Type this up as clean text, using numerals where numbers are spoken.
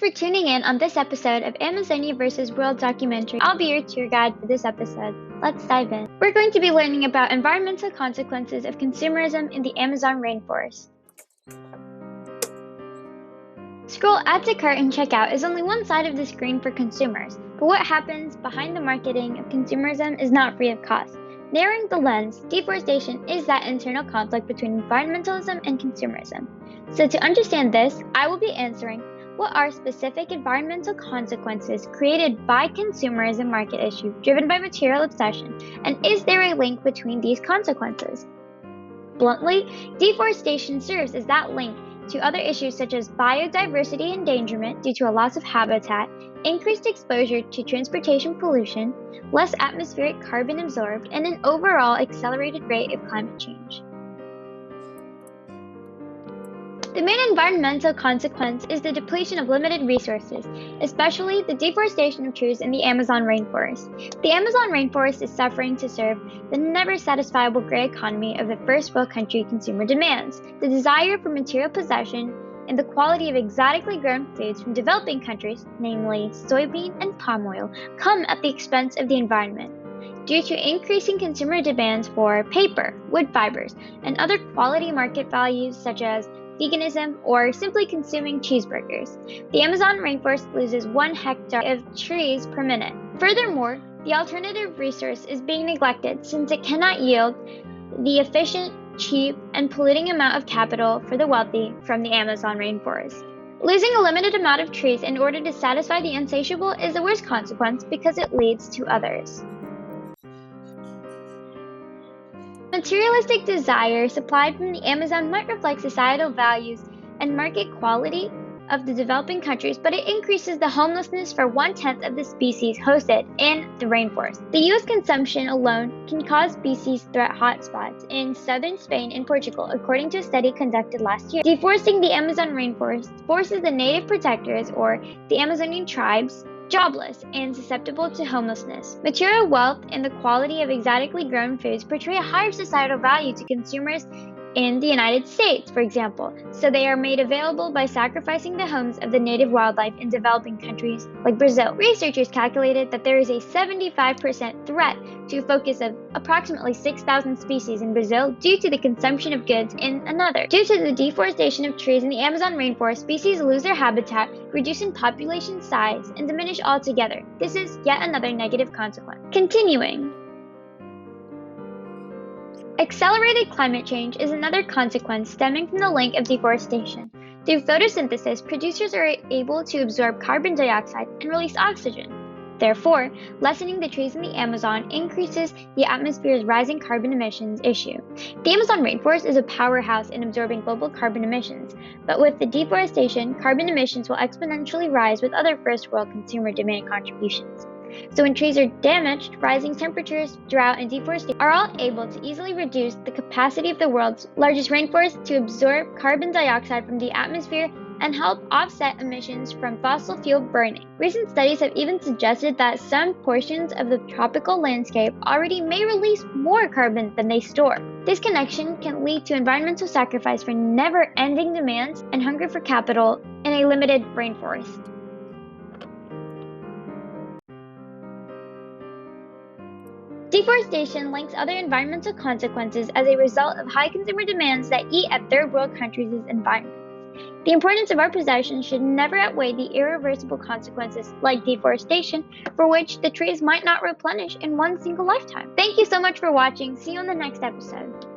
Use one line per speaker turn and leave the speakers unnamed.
for tuning in on this episode of Amazonia vs. World documentary. I'll be your tour guide for this episode. Let's dive in. We're going to be learning about environmental consequences of consumerism in the Amazon rainforest. Scroll Add to Cart and Checkout is only one side of the screen for consumers, but what happens behind the marketing of consumerism is not free of cost. Narrowing the lens, deforestation is that internal conflict between environmentalism and consumerism. So to understand this, I will be answering what are specific environmental consequences created by consumerism market issue driven by material obsession, and is there a link between these consequences? Bluntly, deforestation serves as that link to other issues such as biodiversity endangerment due to a loss of habitat, increased exposure to transportation pollution, less atmospheric carbon absorbed, and an overall accelerated rate of climate change. The main environmental consequence is the depletion of limited resources, especially the deforestation of trees in the Amazon rainforest. The Amazon rainforest is suffering to serve the never-satisfiable gray economy of the first world country consumer demands. The desire for material possession and the quality of exotically grown foods from developing countries, namely soybean and palm oil, come at the expense of the environment. Due to increasing consumer demands for paper, wood fibers, and other quality market values such as veganism, or simply consuming cheeseburgers, the Amazon rainforest loses 1 hectare of trees per minute. Furthermore, the alternative resource is being neglected since it cannot yield the efficient, cheap, and polluting amount of capital for the wealthy from the Amazon rainforest. Losing a limited amount of trees in order to satisfy the insatiable is the worst consequence because it leads to others. Materialistic desire supplied from the Amazon might reflect societal values and market quality of the developing countries, but it increases the homelessness for 1/10 of the species hosted in the rainforest. The U.S. consumption alone can cause species threat hotspots in southern Spain and Portugal, according to a study conducted last year. Deforesting the Amazon rainforest forces the native protectors, or the Amazonian tribes, jobless and susceptible to homelessness. Material wealth and the quality of exotically grown foods portray a higher societal value to consumers in the United States, for example, so they are made available by sacrificing the homes of the native wildlife in developing countries like Brazil. Researchers calculated that there is a 75% threat to a focus of approximately 6,000 species in Brazil due to the consumption of goods in another. Due to the deforestation of trees in the Amazon rainforest, species lose their habitat, reduce in population size, and diminish altogether. This is yet another negative consequence. Continuing. Accelerated climate change is another consequence stemming from the link of deforestation. Through photosynthesis, producers are able to absorb carbon dioxide and release oxygen. Therefore, lessening the trees in the Amazon increases the atmosphere's rising carbon emissions issue. The Amazon rainforest is a powerhouse in absorbing global carbon emissions, but with the deforestation, carbon emissions will exponentially rise with other first world consumer demand contributions. So when trees are damaged, rising temperatures, drought, and deforestation are all able to easily reduce the capacity of the world's largest rainforest to absorb carbon dioxide from the atmosphere and help offset emissions from fossil fuel burning. Recent studies have even suggested that some portions of the tropical landscape already may release more carbon than they store. This connection can lead to environmental sacrifice for never-ending demands and hunger for capital in a limited rainforest. Deforestation links other environmental consequences as a result of high consumer demands that eat at third world countries' environments. The importance of our possessions should never outweigh the irreversible consequences like deforestation, for which the trees might not replenish in one single lifetime. Thank you so much for watching. See you on the next episode.